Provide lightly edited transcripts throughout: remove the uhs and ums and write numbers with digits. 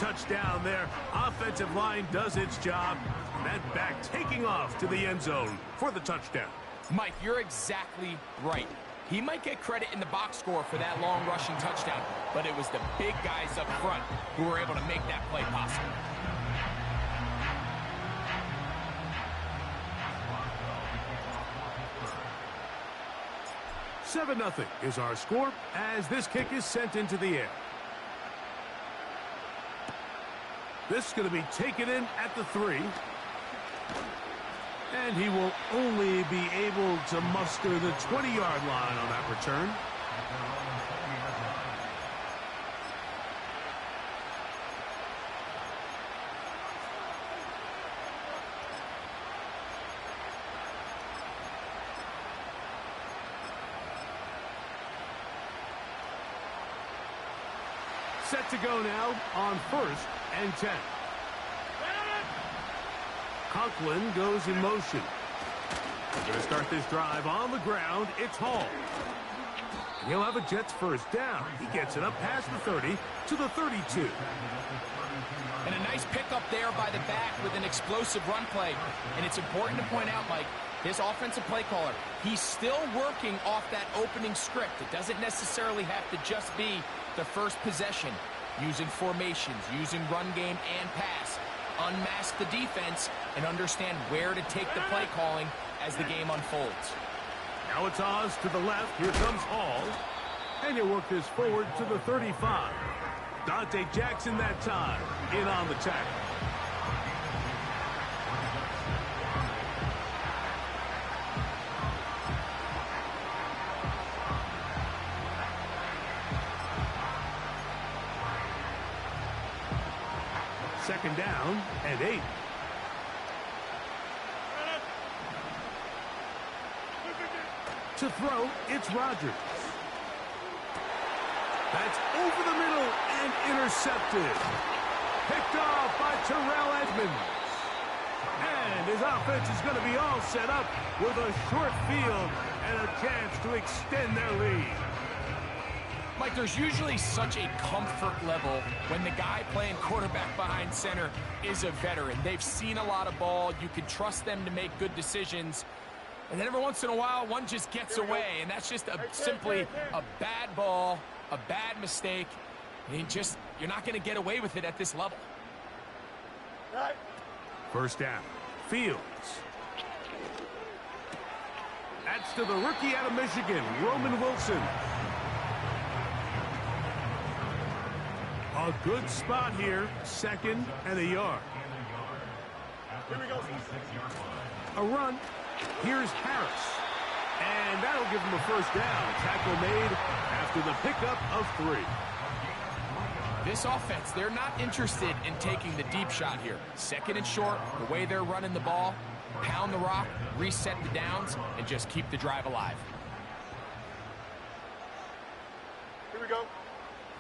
touchdown there. Offensive line does its job. That back taking off to the end zone for the touchdown. Mike, you're exactly right. He might get credit in the box score for that long rushing touchdown, but it was the big guys up front who were able to make that play possible. $7-0 is our score as this kick is sent into the air. This is going to be taken in at the 3. And he will only be able to muster the 20-yard line on that return. Set to go now on 1st and 10. Conklin goes in motion. We're going to start this drive on the ground. It's Hall. He'll have a Jets first down. He gets it up past the 30 to the 32. And a nice pickup there by the back with an explosive run play. And it's important to point out, Mike, this offensive play caller, he's still working off that opening script. It doesn't necessarily have to just be the first possession. Using formations, using run game and pass. Unmask the defense and understand where to take the play calling as the game unfolds. Now it's Oz to the left. Here comes Hall. And he'll work this forward to the 35. Dante Jackson that time in on the tackle. Second down and 8. To throw, it's Rodgers. That's over the middle and intercepted. Picked off by Terrell Edmonds. And his offense is going to be all set up with a short field and a chance to extend their lead. Mike, there's usually such a comfort level when the guy playing quarterback behind center is a veteran. They've seen a lot of ball. You can trust them to make good decisions. And then every once in a while, one just gets away. And that's just simply a bad ball, a bad mistake. And you're not going to get away with it at this level. First down. Fields. That's to the rookie out of Michigan, Roman Wilson. A good spot here, 2nd and a yard. Here we go. A run. Here's Harris. And that'll give him a first down. Tackle made after the pickup of 3. This offense, they're not interested in taking the deep shot here. 2nd and short, the way they're running the ball, pound the rock, reset the downs, and just keep the drive alive. Here we go.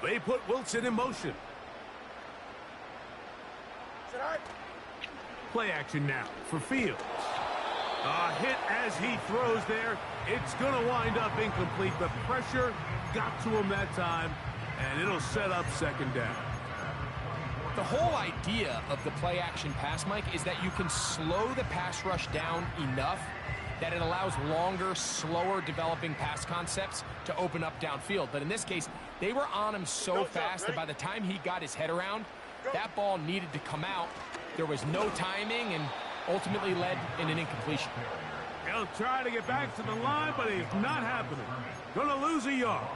They put Wilson in motion. Play action now for Fields. A hit as he throws there. It's going to wind up incomplete. The pressure got to him that time, and it'll set up 2nd down. The whole idea of the play action pass, Mike, is that you can slow the pass rush down enough that it allows longer, slower developing pass concepts to open up downfield. But in this case, they were on him so fast that by the time he got his head around, that ball needed to come out. There was no timing and ultimately led in an incompletion. He'll try to get back to the line, but it's not happening. Gonna lose a yard.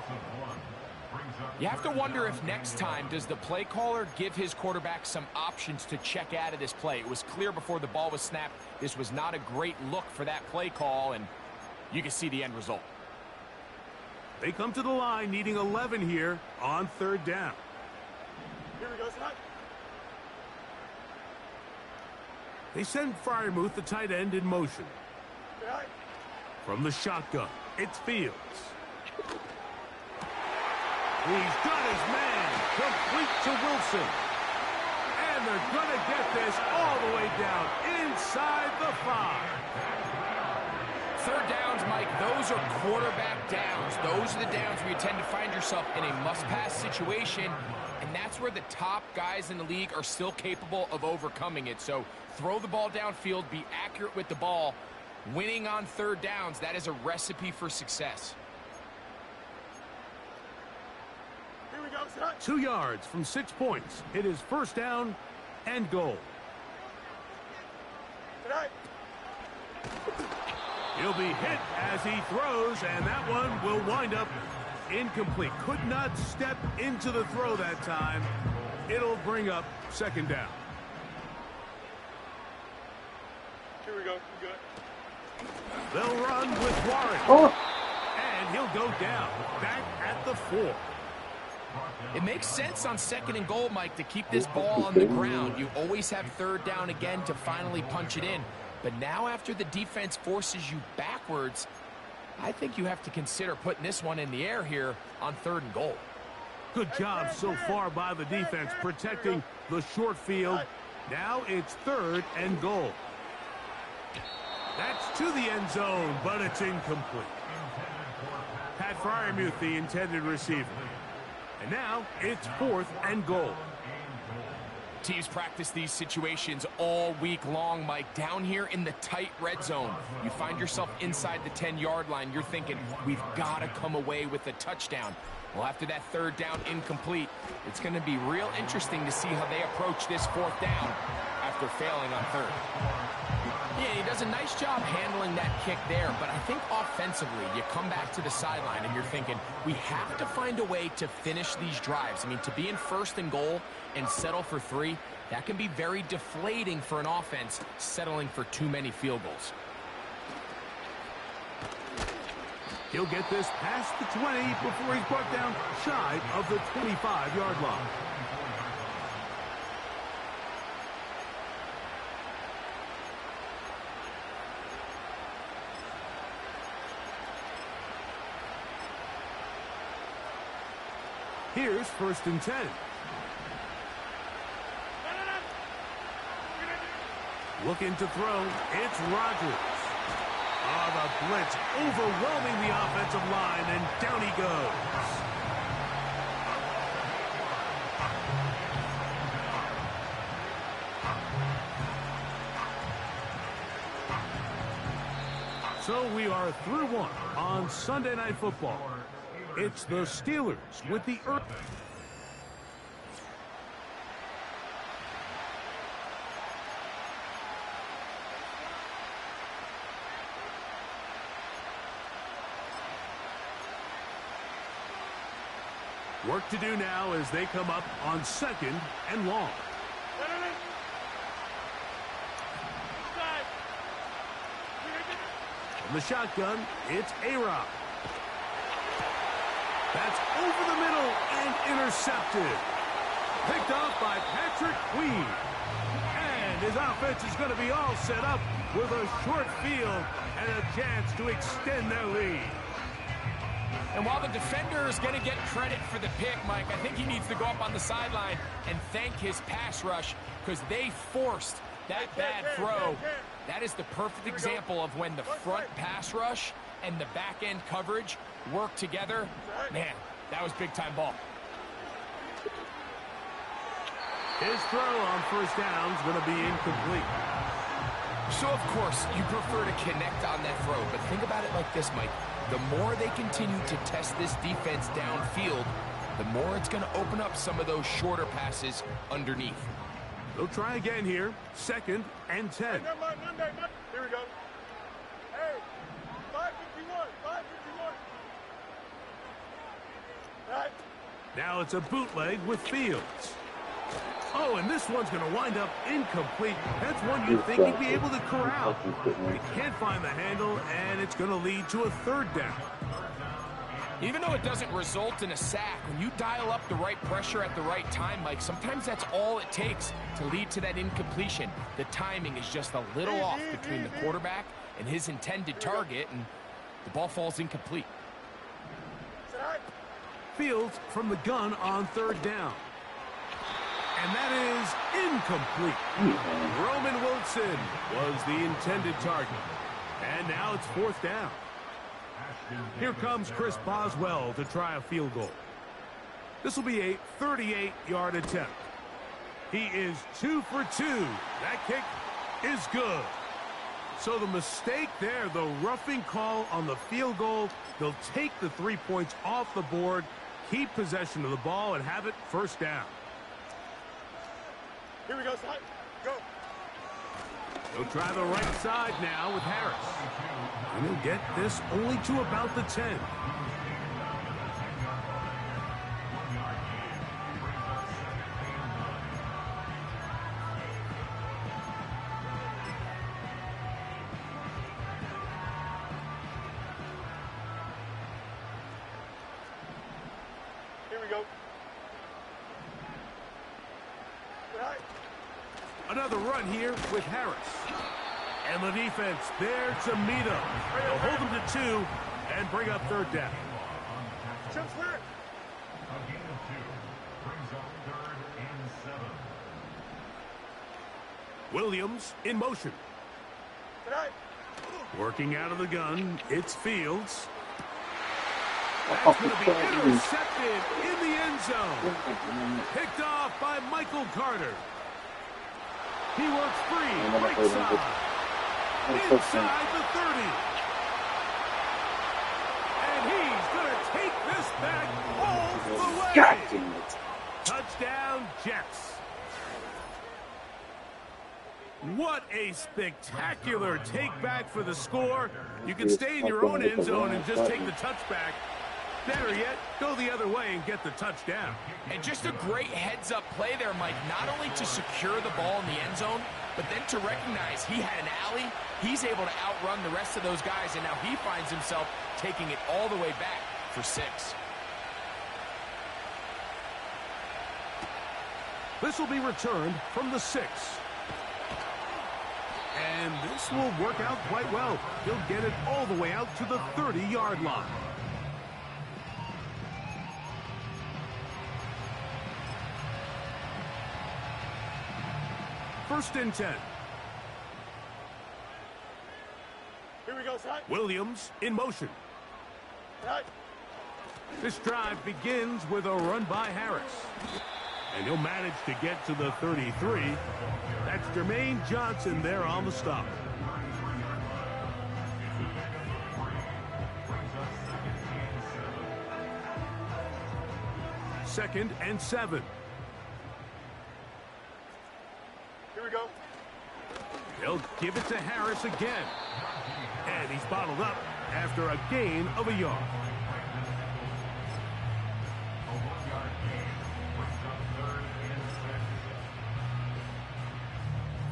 You have to wonder if next time, does the play caller give his quarterback some options to check out of this play? It was clear before the ball was snapped, this was not a great look for that play call, and you can see the end result. They come to the line needing 11 here on 3rd down. Here we go, Scott. They send Freiermuth, the tight end, in motion. From the shotgun, it's Fields. He's got his man complete to Wilson. And they're going to get this all the way down inside the 5. 3rd downs, Mike, those are quarterback downs. Those are the downs where you tend to find yourself in a must-pass situation, and and that's where the top guys in the league are still capable of overcoming it. So throw the ball downfield, be accurate with the ball. Winning on third downs, that is a recipe for success. Here we go, son. 2 yards from 6 points. It is first down and goal. He'll be hit as he throws, and that one will wind up incomplete. Could not step into the throw that time. It'll bring up second down. Here we go. We good. They'll run with Warren. And he'll go down back at the 4. It makes sense on second and goal, Mike, to keep this ball on the ground. You always have third down again to finally punch it in. But now after the defense forces you backwards, I think you have to consider putting this one in the air here on third and goal. Good job so far by the defense protecting the short field. Now it's third and goal. That's to the end zone, but it's incomplete. Pat Fryermuth, the intended receiver. And now it's fourth and goal. Teams practice these situations all week long, Mike. Down here in the tight red zone, you find yourself inside the 10-yard line. You're thinking, we've got to come away with a touchdown. Well, after that third down incomplete, it's going to be real interesting to see how they approach this fourth down after failing on third. Yeah, he does a nice job handling that kick there, but I think offensively, you come back to the sideline and you're thinking, we have to find a way to finish these drives. I mean, to be in first and goal and settle for 3, that can be very deflating for an offense settling for too many field goals. He'll get this past the 20 before he's brought down shy of the 25-yard line. Here's first and 10. Looking to throw. It's Rodgers. The blitz overwhelming the offensive line, and down he goes. So we are through one on Sunday Night Football. It's the Steelers with the Earth. Work to do now as they come up on second and long. From the shotgun, it's A-Rod. That's over the middle and intercepted. Picked off by Patrick Queen. And his offense is going to be all set up with a short field and a chance to extend their lead. And while the defender is going to get credit for the pick, Mike, I think he needs to go up on the sideline and thank his pass rush because they forced that bad throw. That is the perfect example of when the front pass rush and the back end coverage work together. Man, that was big-time ball. His throw on first down is going to be incomplete. So, of course, you prefer to connect on that throw, but think about it like this, Mike. The more they continue to test this defense downfield, the more it's going to open up some of those shorter passes underneath. They'll try again here. Second and 10. Here we go. Hey, 551, 551. Right. Now it's a bootleg with Fields. Oh, and this one's going to wind up incomplete. That's one you'd think he'd be able to corral. He can't find the handle, and it's going to lead to a third down. Even though it doesn't result in a sack, when you dial up the right pressure at the right time, Mike, sometimes that's all it takes to lead to that incompletion. The timing is just a little off between the quarterback and his intended target, and the ball falls incomplete. Fields from the gun on third down. And that is incomplete. Roman Wilson was the intended target. And now it's fourth down. Here comes Chris Boswell to try a field goal. This will be a 38-yard attempt. He is 2 for 2. That kick is good. So the mistake there, the roughing call on the field goal, they'll take the 3 points off the board, keep possession of the ball, and have it first down. Here we go, side. Go. He'll try the right side now with Harris. And he'll get this only to about the 10. Here we go. Right. Another run here with Harris. And the defense there to meet him. They'll hold him to 2 and bring up third down. Jump square. A gain of 2 brings up 3rd and 7. Williams in motion. Right. Working out of the gun, it's Fields. That's going to be intercepted in the end zone. Picked off by Michael Carter. He works free, right side, inside the 30. And he's going to take this back all the way. God damn it. Touchdown, Jets. What a spectacular take back for the score. You can stay in your own end zone and just take the touchback. Better yet, go the other way and get the touchdown. And just a great heads-up play there, Mike, not only to secure the ball in the end zone, but then to recognize he had an alley. He's able to outrun the rest of those guys, and now he finds himself taking it all the way back for 6. This will be returned from the 6. And this will work out quite well. He'll get it all the way out to the 30-yard line. First and 10. Here we go, side. Williams in motion. Right. This drive begins with a run by Harris. And he'll manage to get to the 33. That's Jermaine Johnson there on the stop. Second and 7. Here we go. They'll give it to Harris again. And he's bottled up after a gain of a yard.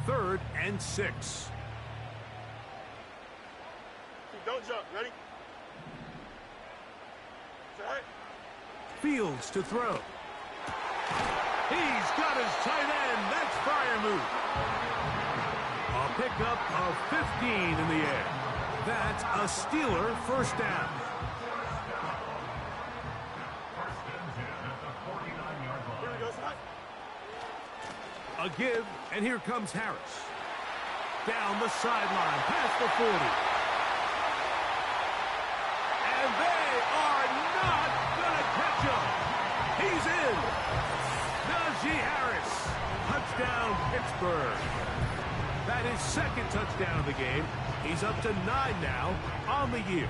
Third and 6. Don't jump. Ready? Side. Fields to throw. He's got his tight end. That's Freiermuth. A pickup of 15 in the air. That's a Steeler first down. Here we go, side. A give, and here comes Harris. Down the sideline, past the 40. And they are not going to catch him. He's in. Najee Harris. Touchdown, Pittsburgh. That is second touchdown of the game. He's up to 9 now on the year.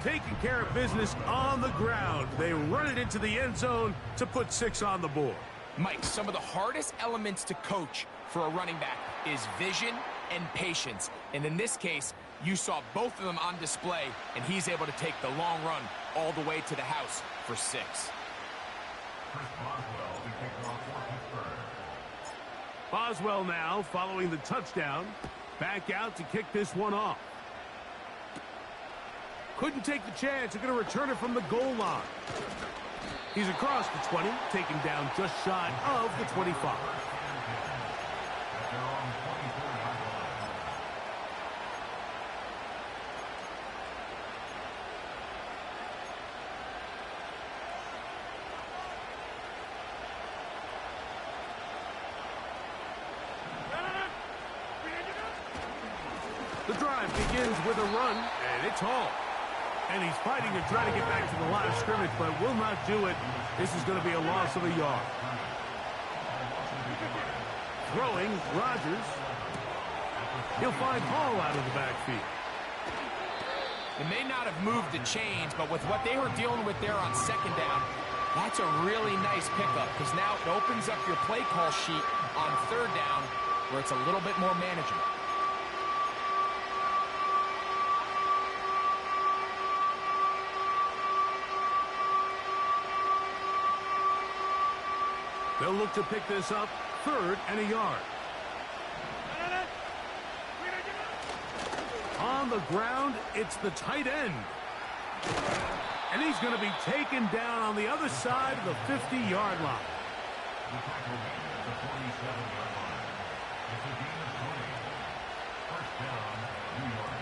Taking care of business on the ground. They run it into the end zone to put 6 on the board. Mike, some of the hardest elements to coach for a running back is vision and patience. And in this case, you saw both of them on display, and he's able to take the long run all the way to the house for 6. Boswell now following the touchdown. Back out to kick this one off. Couldn't take the chance. They're going to return it from the goal line. He's across the 20, taken down just shy of the 25. The drive begins with a run, and it's hauled. And he's fighting to try to get back to the line of scrimmage, but will not do it. This is going to be a loss of a yard. Throwing, Rodgers. He'll find Hall out of the backfield. It may not have moved the chains, but with what they were dealing with there on second down, that's a really nice pickup because now it opens up your play call sheet on third down where it's a little bit more manageable. They'll look to pick this up, 3rd and a yard. On the ground, it's the tight end. And he's going to be taken down on the other side of the 50-yard line. The tackle made at the 47-yard line. It's a gain of 20. First down, New York.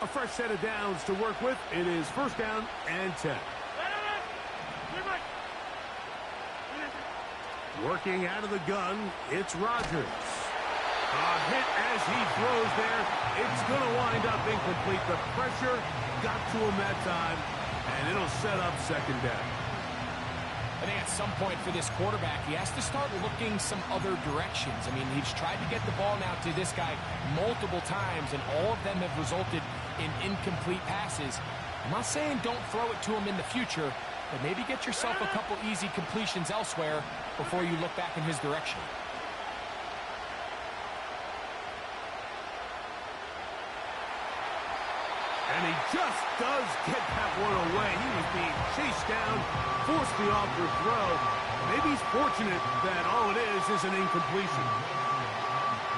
A fresh set of downs to work with. It is 1st down and 10. Working out of the gun, it's Rodgers. A hit as he throws there. It's going to wind up incomplete. The pressure got to him that time, and it'll set up 2nd down. I think at some point for this quarterback, he has to start looking some other directions. I mean, he's tried to get the ball now to this guy multiple times, and all of them have resulted in incomplete passes. I'm not saying don't throw it to him in the future, but maybe get yourself a couple easy completions elsewhere before you look back in his direction. And he just does get that one away. He was being chased down, forced the awkward throw. Maybe he's fortunate that all it is an incompletion.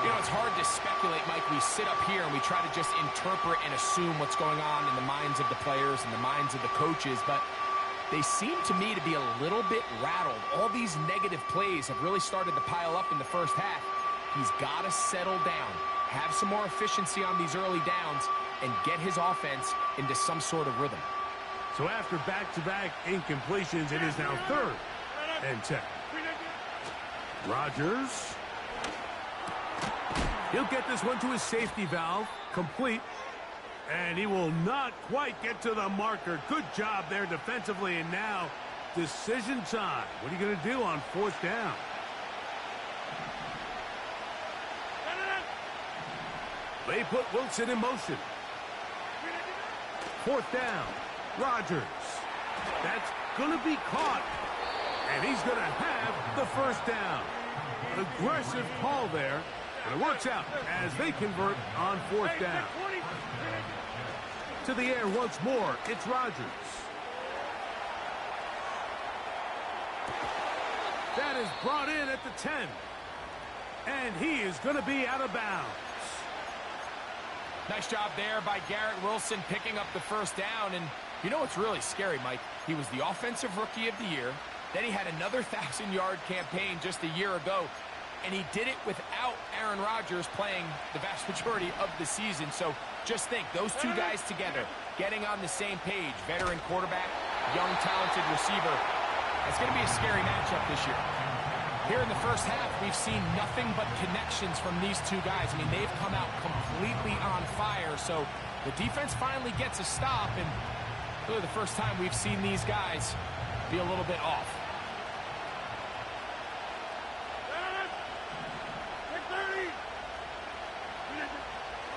You know, it's hard to speculate, Mike. We sit up here and we try to just interpret and assume what's going on in the minds of the players and the minds of the coaches, but they seem to me to be a little bit rattled. All these negative plays have really started to pile up in the first half. He's got to settle down, have some more efficiency on these early downs, and get his offense into some sort of rhythm. So after back-to-back incompletions, it is now 3rd and 10. Rodgers. He'll get this one to his safety valve, complete. And he will not quite get to the marker. Good job there defensively, and now decision time. What are you going to do on 4th down? They put Wilson in motion. 4th down. Rodgers. That's going to be caught. And he's going to have the 1st down. Aggressive call there. And it works out as they convert on 4th down. To the air once more, it's Rodgers. That is brought in at the 10. And he is going to be out of bounds. Nice job there by Garrett Wilson picking up the 1st down. And you know what's really scary, Mike? He was the offensive rookie of the year. Then he had another 1,000-yard campaign just a year ago. And he did it without Aaron Rodgers playing the vast majority of the season. So just think, those two guys together, getting on the same page, veteran quarterback, young, talented receiver. It's going to be a scary matchup this year. Here in the first half, we've seen nothing but connections from these two guys. I mean, they've come out completely on fire. So the defense finally gets a stop, and really the first time we've seen these guys be a little bit off.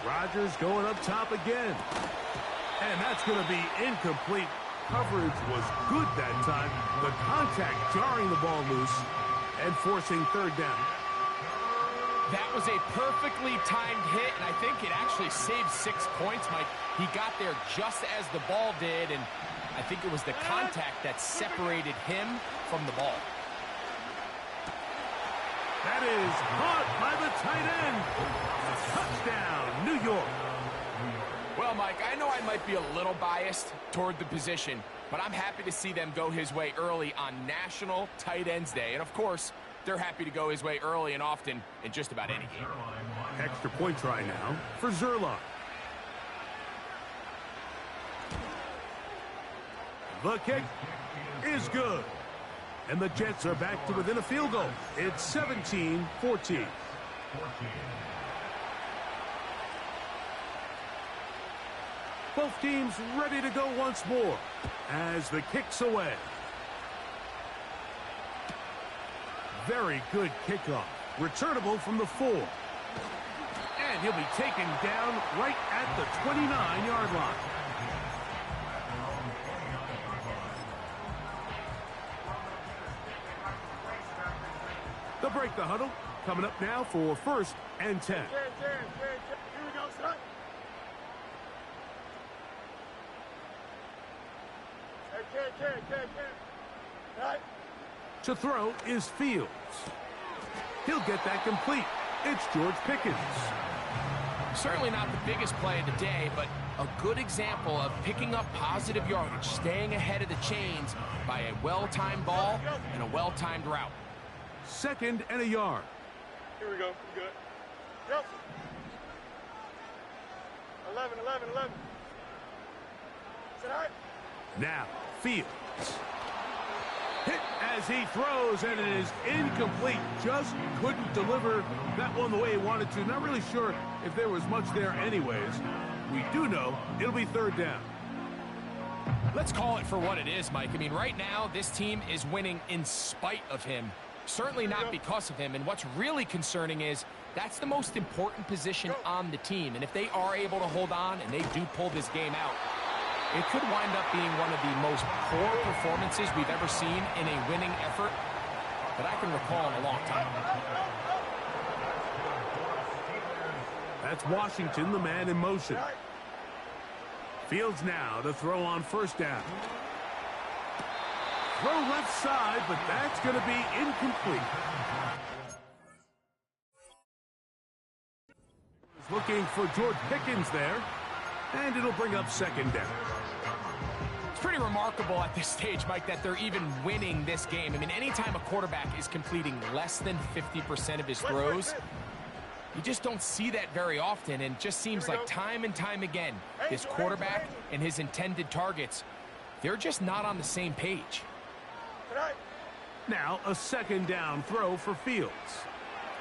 Rodgers going up top again. And that's going to be incomplete. Coverage was good that time. The contact jarring the ball loose and forcing 3rd down. That was a perfectly timed hit, and I think it actually saved 6 points, Mike. He got there just as the ball did, and I think it was the contact that separated him from the ball. That is caught by the tight end. Touchdown, New York. Well, Mike, I know I might be a little biased toward the position, but I'm happy to see them go his way early on National Tight Ends Day. And, of course, they're happy to go his way early and often in just about any game. Extra point try now for Zerline. The kick is good. And the Jets are back to within a field goal. It's 17-14. Both teams ready to go once more as the kick's away. Very good kickoff. Returnable from the 4. And he'll be taken down right at the 29-yard line. They'll break the huddle. Coming up now for 1st and 10. Here we go, son. Carry. Right. To throw is Fields. He'll get that complete. It's George Pickens. Certainly not the biggest play of the day, but a good example of picking up positive yardage, staying ahead of the chains by a well-timed ball and a well-timed route. 2nd and a yard. Here we go. We good. Yep. 11. Is that all right? Now, Fields. Hit as he throws, and it is incomplete. Just couldn't deliver that one the way he wanted to. Not really sure if there was much there anyways. We do know it'll be 3rd down. Let's call it for what it is, Mike. I mean, right now, this team is winning in spite of him. Certainly not because of him. And what's really concerning is that's the most important position on the team. And if they are able to hold on and they do pull this game out, it could wind up being one of the most poor performances we've ever seen in a winning effort that I can recall in a long time. That's Washington, the man in motion. Fields now to throw on 1st down. Throw left side, but that's going to be incomplete. Looking for George Pickens there, and it'll bring up 2nd down. It's pretty remarkable at this stage, Mike, that they're even winning this game. I mean, anytime a quarterback is completing less than 50% of his throws, you just don't see that very often, and it just seems like time and time again, this quarterback and his intended targets, they're just not on the same page. Now a 2nd down throw for Fields.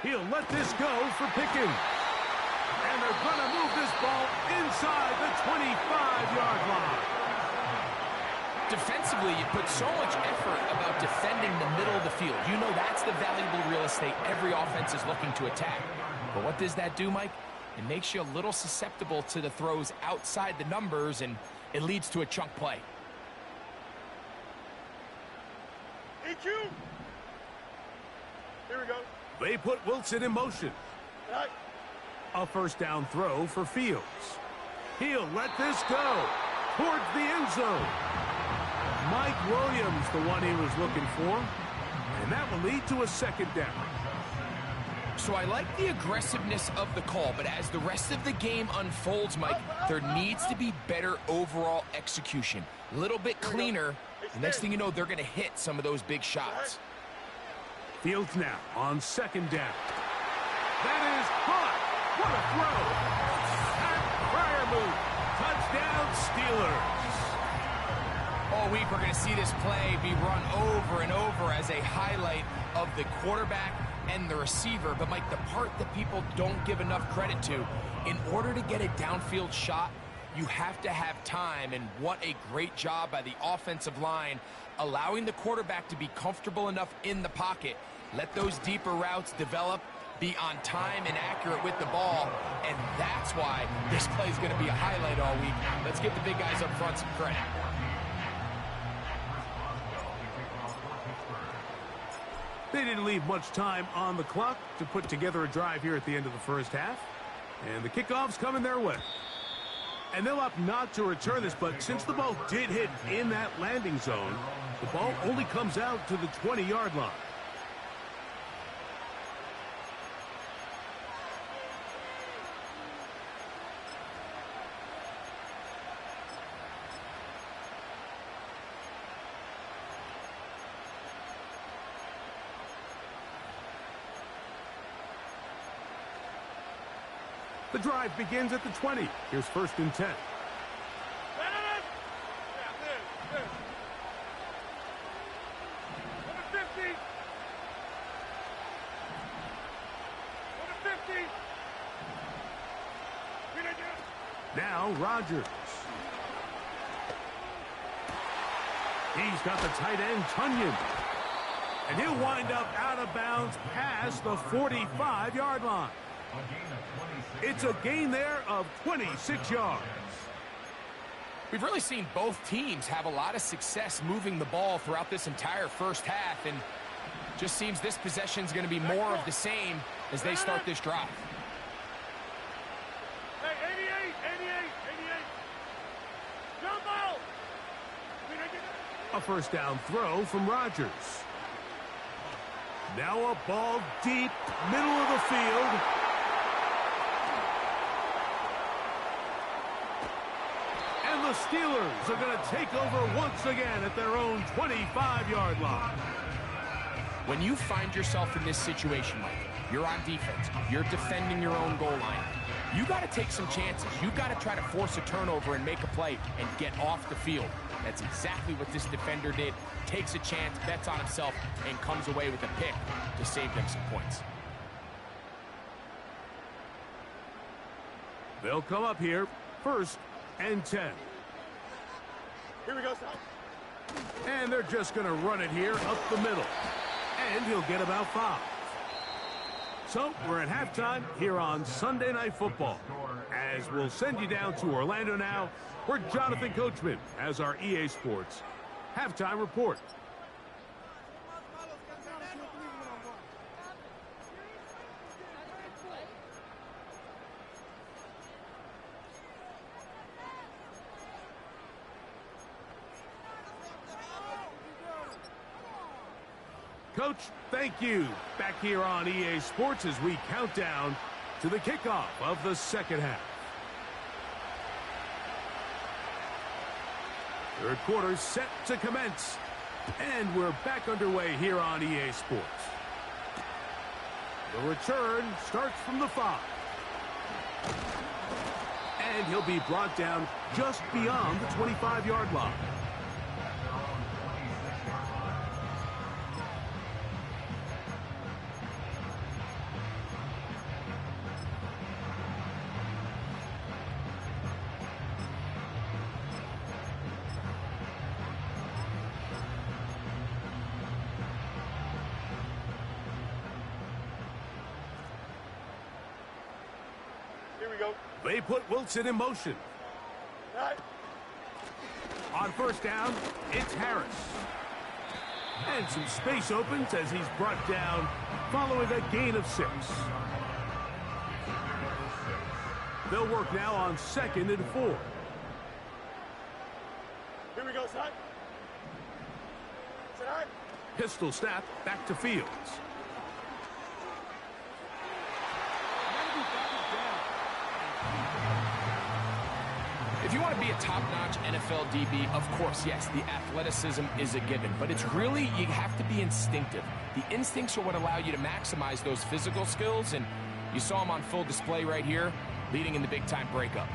He'll let this go for Pickens. And they're going to move this ball inside the 25-yard line. Defensively, you put so much effort about defending the middle of the field. You know that's the valuable real estate every offense is looking to attack. But what does that do, Mike? It makes you a little susceptible to the throws outside the numbers, and it leads to a chunk play. EQ. Here we go. They put Wilson in motion. Right. A 1st down throw for Fields. He'll let this go towards the end zone. Mike Williams, the one he was looking for. And that will lead to a 2nd down. So I like the aggressiveness of the call, but as the rest of the game unfolds, Mike, there needs to be better overall execution. A little bit cleaner. The next thing you know, they're going to hit some of those big shots. Fields now on 2nd down. That is hot. What a throw. Pat Pryor move. Touchdown Steelers. All week, we're going to see this play be run over and over as a highlight of the quarterback and the receiver. But, Mike, the part that people don't give enough credit to, in order to get a downfield shot, you have to have time, and what a great job by the offensive line, allowing the quarterback to be comfortable enough in the pocket, let those deeper routes develop, be on time and accurate with the ball, and that's why this play is going to be a highlight all week. Let's give the big guys up front some credit. They didn't leave much time on the clock to put together a drive here at the end of the 1st half, and the kickoff's coming their way. And they'll opt not to return this, but since the ball did hit in that landing zone, the ball only comes out to the 20-yard line. The drive begins at the 20. Here's 1st and 10. Now Rodgers. He's got the tight end, Tunyon. And he'll wind up out of bounds past the 45-yard line. It's a gain there of 26 yards. We've really seen both teams have a lot of success moving the ball throughout this entire first half, and just seems this possession is going to be more of the same as they start this drive. Hey, 88. Jump out. A first down throw from Rodgers. Now a ball deep, middle of the field. And the Steelers are going to take over once again at their own 25-yard line. When you find yourself in this situation, Mike, you're on defense, you're defending your own goal line, you got to take some chances. You got to try to force a turnover and make a play and get off the field. That's exactly what this defender did. Takes a chance, bets on himself, and comes away with a pick to save them some points. They'll come up here, 1st and 10. Here we go, son. And they're just going to run it here up the middle. And he'll get about 5. So we're at halftime here on Sunday Night Football. As we'll send you down to Orlando now, where Jonathan Coachman has our EA Sports halftime report. Coach, thank you. Back here on EA Sports as we count down to the kickoff of the second half. Third quarter set to commence. And we're back underway here on EA Sports. The return starts from the 5. And he'll be brought down just beyond the 25-yard line. They put Wilson in motion. Right. On first down, it's Harris. And some space opens as he's brought down following a gain of 6. They'll work now on 2nd and 4. Here we go, son. Son. Pistol snap back to Fields. If you want to be a top-notch NFL DB, of course, yes, the athleticism is a given. But it's really, you have to be instinctive. The instincts are what allow you to maximize those physical skills, and you saw them on full display right here, leading in the big-time breakup.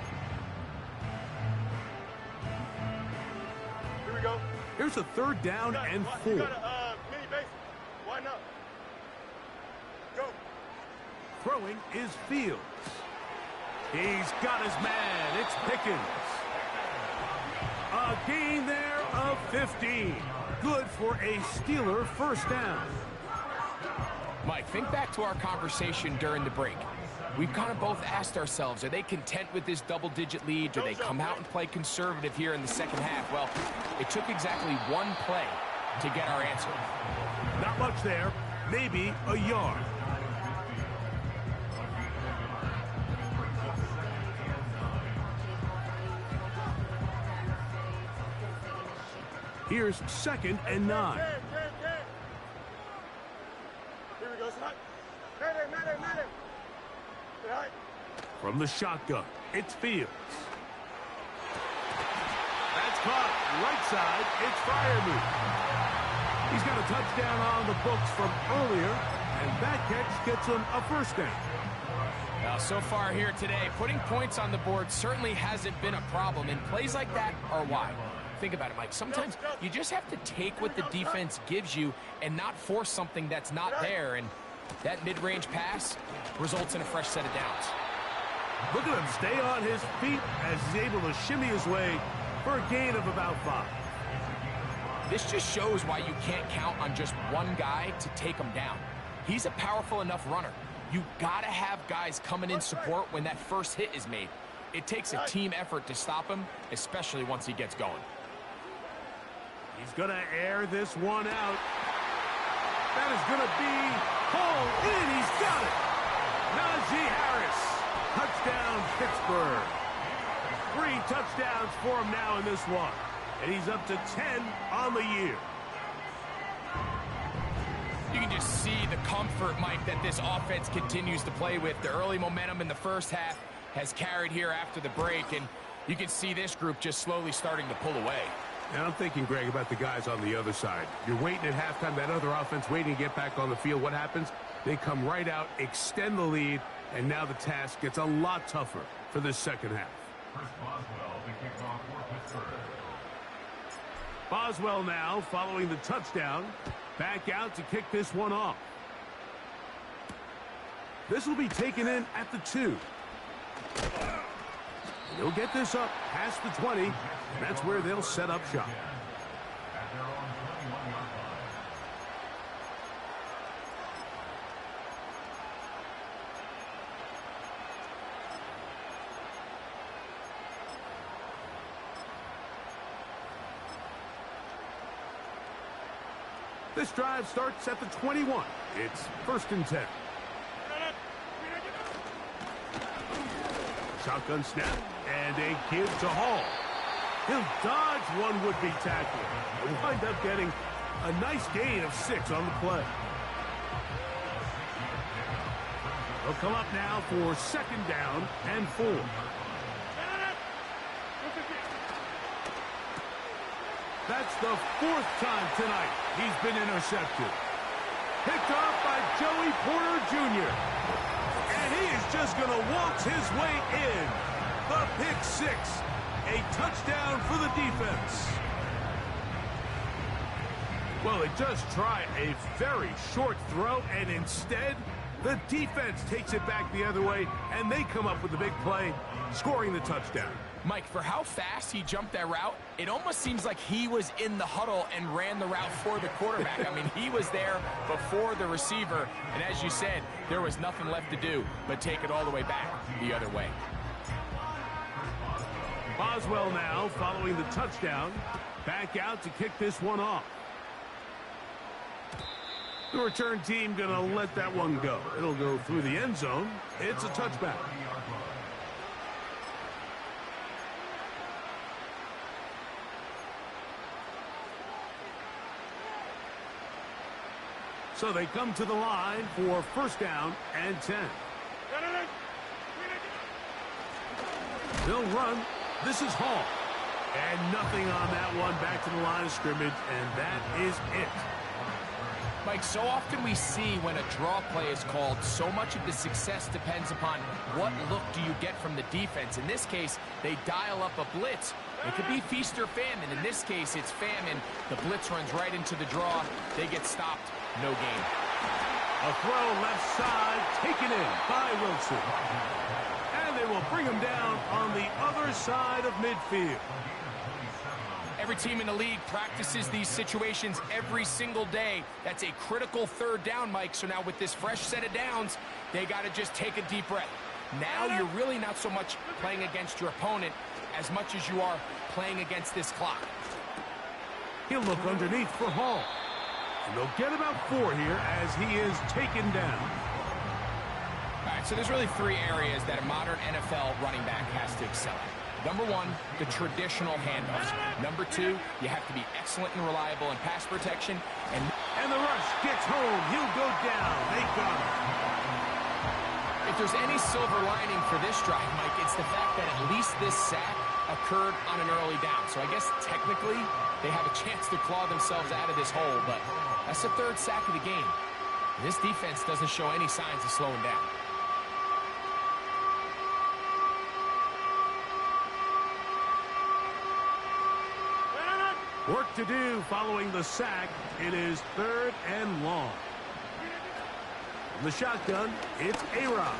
Here we go. Here's a 3rd down and 4. You got a mini base. Why not? Go. Throwing is Fields. He's got his man. It's Pickens. A gain there of 15. Good for a Steeler first down. Mike, think back to our conversation during the break. We've kind of both asked ourselves, are they content with this double-digit lead? Do they come out and play conservative here in the second half? Well, it took exactly one play to get our answer. Not much there. Maybe a yard. Here's 2nd and 9. Here we go, son. Man. Right. From the shotgun, it's Fields. That's caught. Right side, it's Freiermuth. He's got a touchdown on the books from earlier, and that catch gets him a first down. Now, so far here today, putting points on the board certainly hasn't been a problem, and plays like that are why. Think about it, Mike. Sometimes you just have to take what the defense gives you and not force something that's not there, and that mid-range pass results in a fresh set of downs. Look at him stay on his feet as he's able to shimmy his way for a gain of about 5. This just shows why you can't count on just one guy to take him down. He's a powerful enough runner. You gotta have guys coming in support when that first hit is made. It takes a team effort to stop him, especially once he gets going. He's gonna air this one out. That is gonna be hauled in. He's got it. Najee Harris. Touchdown, Pittsburgh. 3 touchdowns for him now in this one. And he's up to 10 on the year. You can just see the comfort, Mike, that this offense continues to play with. The early momentum in the first half has carried here after the break, and you can see this group just slowly starting to pull away. And I'm thinking, Greg, about the guys on the other side. You're waiting at halftime, that other offense waiting to get back on the field. What happens? They come right out, extend the lead, and now the task gets a lot tougher for this second half. Chris Boswell, the kickoff for Pittsburgh. Boswell now following the touchdown. Back out to kick this one off. This will be taken in at the 2. He'll get this up past the 20. And that's where they'll set up shop. At their own 21-yard line. This drive starts at the 21. It's 1st and 10. Shotgun snap and a give to Hall. He'll dodge one would-be tackler and wind up getting a nice gain of 6 on the play. He'll come up now for 2nd down and 4. That's the 4th time tonight he's been intercepted. Picked off by Joey Porter Jr. And he is just going to waltz his way in. The pick 6. A touchdown for the defense. Well, they just try a very short throw, and instead, the defense takes it back the other way, and they come up with the big play, scoring the touchdown. Mike, for how fast he jumped that route, it almost seems like he was in the huddle and ran the route for the quarterback. I mean, he was there before the receiver, and as you said, there was nothing left to do but take it all the way back the other way. Boswell now following the touchdown. Back out to kick this one off. The return team going to let that one go. It'll go through the end zone. It's a touchback. So they come to the line for 1st down and 10. They'll run. This is Hall. And nothing on that one. Back to the line of scrimmage, and that is it. Mike, so often we see when a draw play is called, so much of the success depends upon what look do you get from the defense. In this case, they dial up a blitz. It could be feast or famine. In this case, it's famine. The blitz runs right into the draw. They get stopped. No gain. A throw left side, taken in by Wilson. And they will bring him down on the other side of midfield. Every team in the league practices these situations every single day. That's a critical 3rd down, Mike. So now with this fresh set of downs, they got to just take a deep breath. Now you're really not so much playing against your opponent as much as you are playing against this clock. He'll look underneath for Hall. And they'll get about 4 here as he is taken down. All right, so there's really 3 areas that a modern NFL running back has to excel at. Number 1, the traditional handoffs. Number 2, you have to be excellent and reliable in pass protection. And the rush gets home. He'll go down. They got him. If there's any silver lining for this drive, Mike, it's the fact that at least this sack occurred on an early down. So I guess technically they have a chance to claw themselves out of this hole, but that's the 3rd sack of the game. This defense doesn't show any signs of slowing down. Work to do following the sack. It is 3rd and long. From the shotgun, it's A-Rod.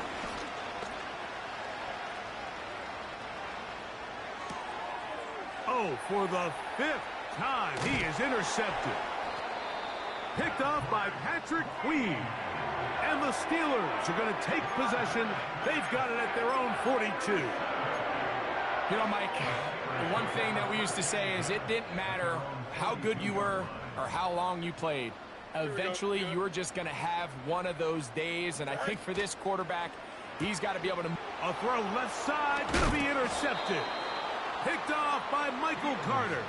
Oh, for the 5th time, he is intercepted. Picked off by Patrick Queen. And the Steelers are going to take possession. They've got it at their own 42. You know, Mike, the one thing that we used to say is it didn't matter how good you were or how long you played. Eventually, you were just going to have one of those days, and I think for this quarterback, he's got to be able to... A throw left side, going to be intercepted. Picked off by Michael Carter.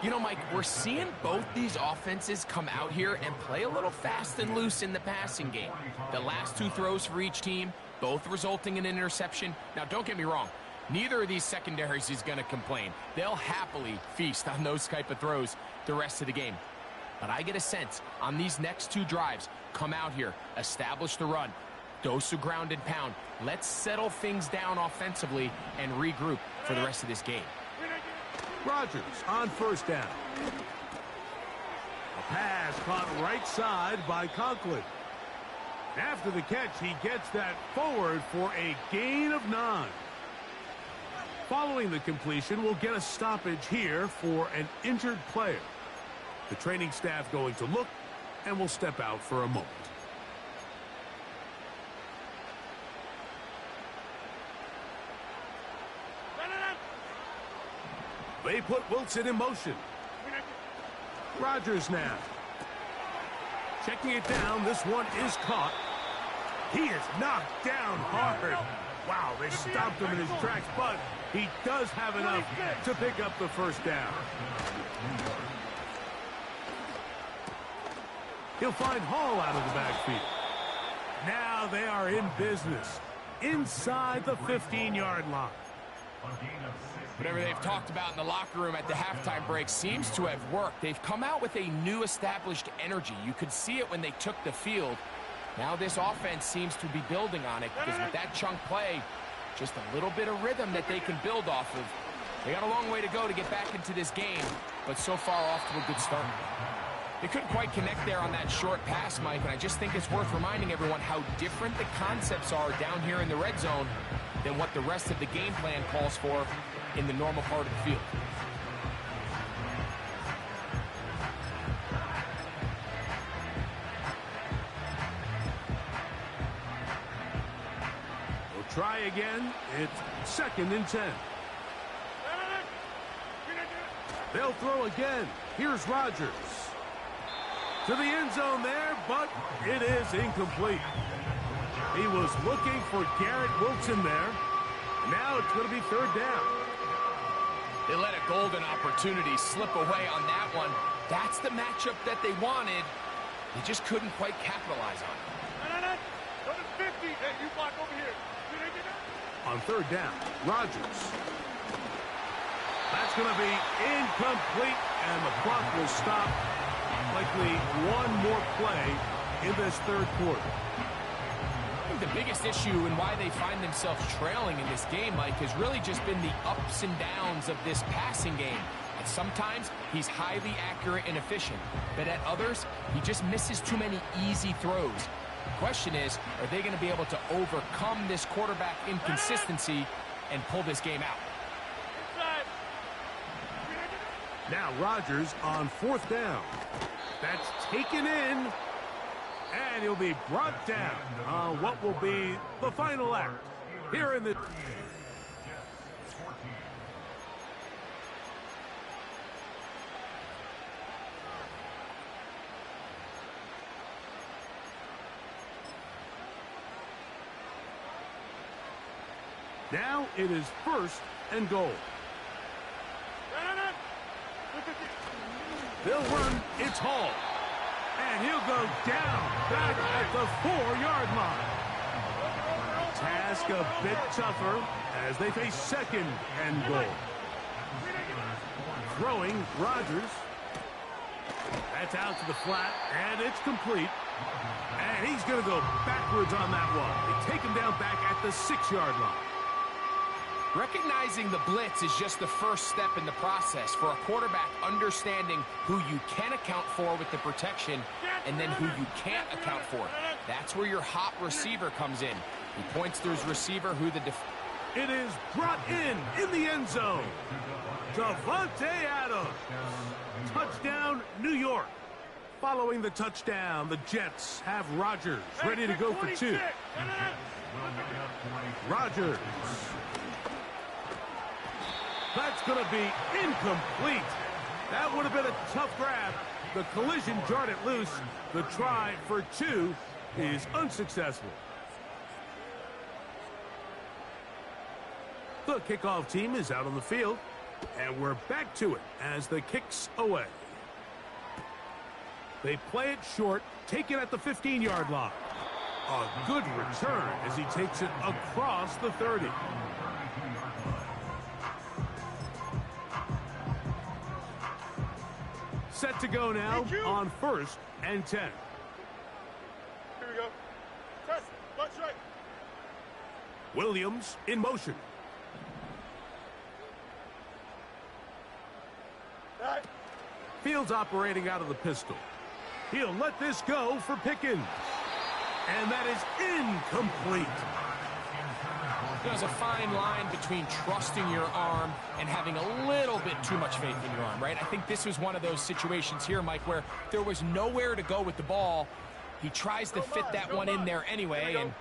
You know, Mike, we're seeing both these offenses come out here and play a little fast and loose in the passing game. The last 2 throws for each team, both resulting in an interception. Now, don't get me wrong. Neither of these secondaries is going to complain. They'll happily feast on those type of throws the rest of the game. But I get a sense on these next 2 drives, come out here, establish the run, dose of ground and pound. Let's settle things down offensively and regroup for the rest of this game. Rodgers on first down. A pass caught right side by Conklin. After the catch, he gets that forward for a gain of 9. Following the completion, we'll get a stoppage here for an injured player. The training staff going to look, and will step out for a moment. They put Wilson in motion. Rodgers now. Checking it down. This one is caught. He is knocked down hard. Wow, they stopped him in his tracks, but he does have enough to pick up the first down. He'll find Hall out of the backfield. Now they are in business inside the 15-yard line. Whatever they've talked about in the locker room at the halftime break seems to have worked. They've come out with a new established energy. You could see it when they took the field. Now this offense seems to be building on it because with that chunk play, just a little bit of rhythm that they can build off of. They got a long way to go to get back into this game, but so far off to a good start. They couldn't quite connect there on that short pass, Mike, and I just think it's worth reminding everyone how different the concepts are down here in the red zone than what the rest of the game plan calls for in the normal part of the field. We'll try again. It's 2nd and 10. They'll throw again. Here's Rodgers. To the end zone there, but it is incomplete. He was looking for Garrett Wilson there. Now it's going to be 3rd down. They let a golden opportunity slip away on that one. That's the matchup that they wanted. They just couldn't quite capitalize on it. Go to 50. Hey, you block over here. On 3rd down, Rodgers. That's going to be incomplete, and the clock will stop. Likely one more play in this 3rd quarter. I think the biggest issue and why they find themselves trailing in this game, Mike, has really just been the ups and downs of this passing game. And sometimes he's highly accurate and efficient, but at others, he just misses too many easy throws. The question is, are they going to be able to overcome this quarterback inconsistency and pull this game out? Now Rodgers on 4th down. That's taken in, and he'll be brought down on what will be the final act here in the... Now it is 1st and goal. They'll run. It's Hall. And he'll go down back at the 4-yard line. Task a bit tougher as they face 2nd and goal. Throwing Rodgers. That's out to the flat, and it's complete. And he's going to go backwards on that one. They take him down back at the 6-yard line. Recognizing the blitz is just the first step in the process for a quarterback understanding who you can account for with the protection and then who you can't account for. That's where your hot receiver comes in. He points to his receiver who the It is brought in the end zone. Davante Adams. Touchdown, New York. Following the touchdown, the Jets have Rodgers ready to go for 2. Rodgers. That's going to be incomplete. That would have been a tough grab. The collision jarred it loose. The try for 2 is unsuccessful. The kickoff team is out on the field, and we're back to it as the kick's away. They play it short, take it at the 15-yard line. A good return as he takes it across the 30. Set to go now on 1st and 10. Here we go. Test. Watch right. Williams in motion. Right. Fields operating out of the pistol. He'll let this go for Pickens. And that is incomplete. There's a fine line between trusting your arm and having a little bit too much faith in your arm, right? I think this was one of those situations here, Mike, where there was nowhere to go with the ball. He tries to fit that one in there anyway, and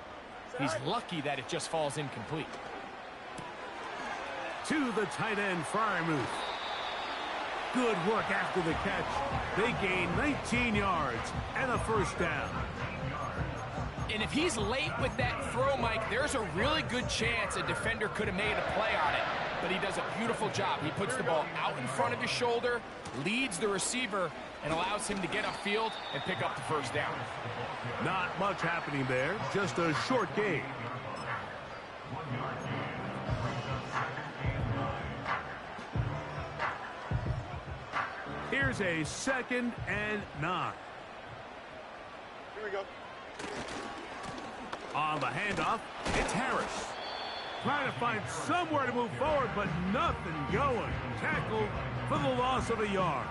he's lucky that it just falls incomplete. To the tight end, Freiermuth. Good work after the catch. They gain 19 yards and a first down. And if he's late with that throw, Mike, there's a really good chance a defender could have made a play on it. But he does a beautiful job. He puts the ball out in front of his shoulder, leads the receiver, and allows him to get upfield and pick up the first down. Not much happening there, just a short gain. Here's a 2nd and 9. Here we go. On the handoff, it's Harris. Trying to find somewhere to move forward, but nothing going. Tackled for the loss of a yard.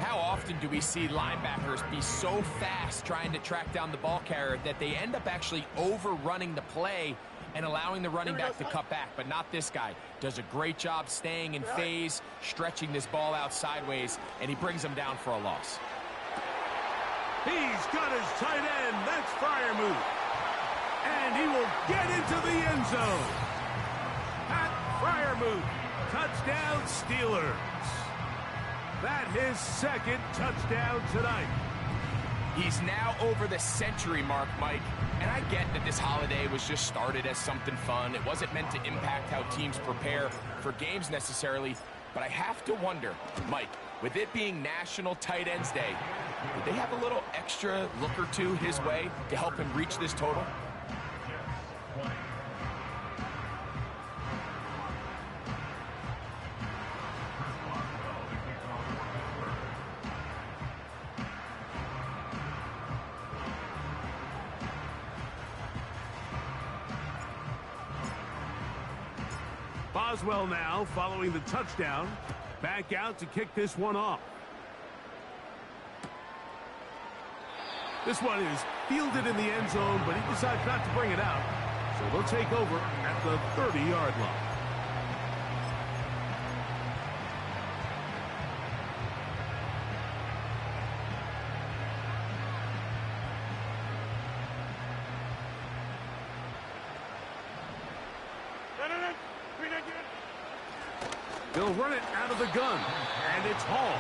How often do we see linebackers be so fast trying to track down the ball carrier that they end up actually overrunning the play and allowing the running back to cut back? But not this guy. Does a great job staying in phase, stretching this ball out sideways, and he brings him down for a loss. He's got his tight end. That's Freiermuth. And he will get into the end zone. Pat Freiermuth. Touchdown, Steelers. That his 2nd touchdown tonight. He's now over the century mark, Mike. And I get that this holiday was just started as something fun. It wasn't meant to impact how teams prepare for games necessarily. But I have to wonder, Mike, with it being National Tight Ends Day, did they have a little extra look or two his way to help him reach this total? Boswell now following the touchdown. Back out to kick this one off. This one is fielded in the end zone, but he decides not to bring it out. So they'll take over at the 30-yard line. They'll run it out of the gun, and it's Hall.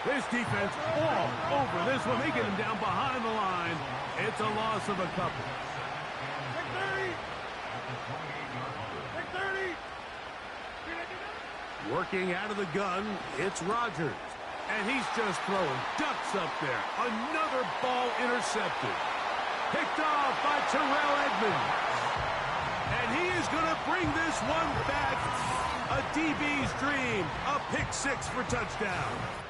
This defense all over this one. They get him down behind the line. It's a loss of a couple. Working out of the gun, it's Rodgers. And he's just throwing ducks up there. Another ball intercepted. Picked off by Terrell Edmonds. And he is going to bring this one back. A DB's dream. A pick 6 for touchdown.